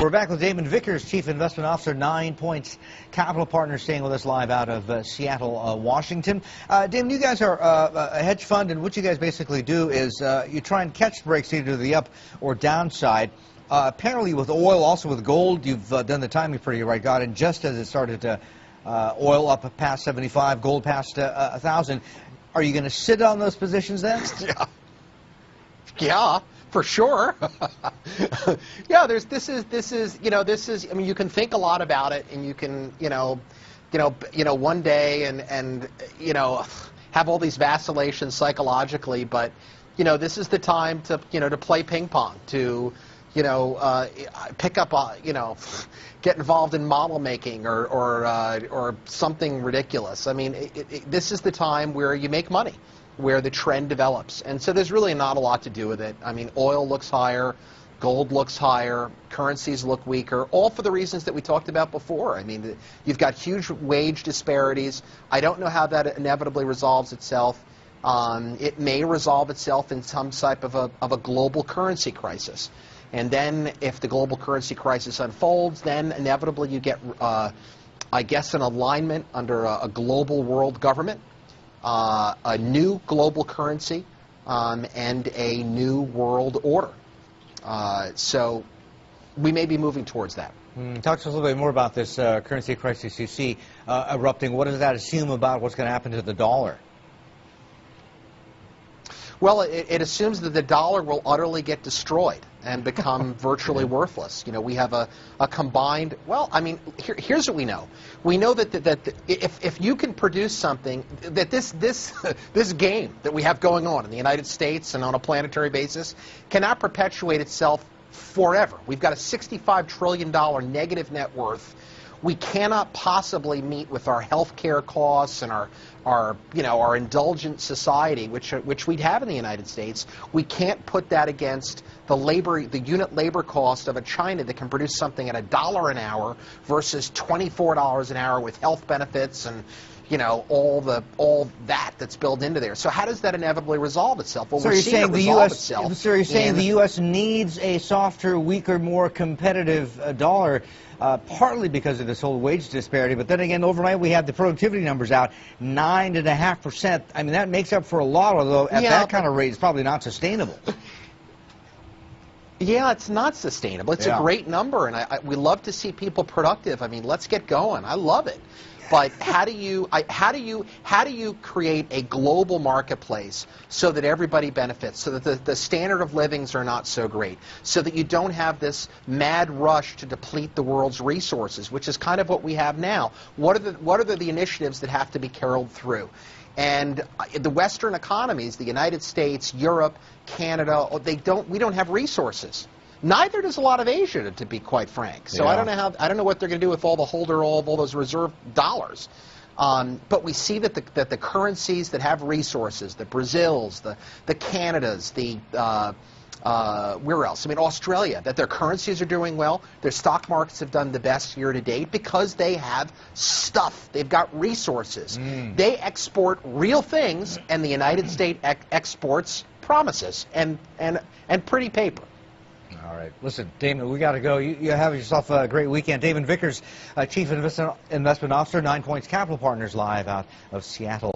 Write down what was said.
We're back with Damon Vickers, Chief Investment Officer, 9 Points Capital Partners, staying with us live out of Seattle, Washington. Damon, you guys are a hedge fund, and what you guys basically do is you try and catch breaks either to the up or downside. Apparently with oil, also with gold, you've done the timing pretty right. Got in just as it started to oil up past 75, gold past 1,000. Are you going to sit on those positions then? Yeah, for sure. Yeah, this is I mean, you can think a lot about it, and you can one day and have all these vacillations psychologically, but this is the time to to play ping pong, to pick up get involved in model making or something ridiculous. I mean, this is the time where you make money, where the trend develops. And so there's really not a lot to do with it. I mean, oil looks higher, gold looks higher, currencies look weaker, all for the reasons that we talked about before. I mean, you've got huge wage disparities. I don't know how that inevitably resolves itself. It may resolve itself in some type of a global currency crisis. And then if the global currency crisis unfolds, then inevitably you get, I guess, an alignment under a global world government, a new global currency, and a new world order. So we may be moving towards that. Talk to us a little bit more about this currency crisis you see erupting. What does that assume about what's going to happen to the dollar? Well, it assumes that the dollar will utterly get destroyed and become virtually worthless. We have a combined, well, I mean, here's what we know. We know that if you can produce something, that this game that we have going on in the United States and on a planetary basis cannot perpetuate itself forever. We've got a $65 trillion negative net worth. We cannot possibly meet with our health care costs and our indulgent society, which we'd have in the United States. We can't put that against the unit labor cost of a China that can produce something at $1 an hour versus $24 an hour with health benefits and all that's built into there. So how does that inevitably resolve itself? Well, so we're seeing it resolve itself. So you're saying the U.S. needs a softer, weaker, more competitive dollar, partly because of this whole wage disparity. But then again, overnight we have the productivity numbers out, 9.5%. I mean, that makes up for a lot, although at that kind of rate, it's probably not sustainable. Yeah, it's not sustainable. It's a great number, and we love to see people productive. I mean, let's get going. I love it. But how do you create a global marketplace so that everybody benefits, so that the standard of livings are not so great, so that you don't have this mad rush to deplete the world's resources, which is kind of what we have now? What are the initiatives that have to be carried through? And the Western economies, the United States, Europe, Canada, we don't have resources. Neither does a lot of Asia, to be quite frank. So I don't know what they're going to do with all those reserve dollars. But we see that the currencies that have resources, the Brazils, the Canadas, where else? I mean, Australia, that their currencies are doing well. Their stock markets have done the best year to date because they have stuff. They've got resources. They export real things, and the United States exports promises and pretty paper. All right. Listen, Damon, we got to go. You have yourself a great weekend. Damon Vickers, Chief Investment Officer, 9 Points Capital Partners, live out of Seattle.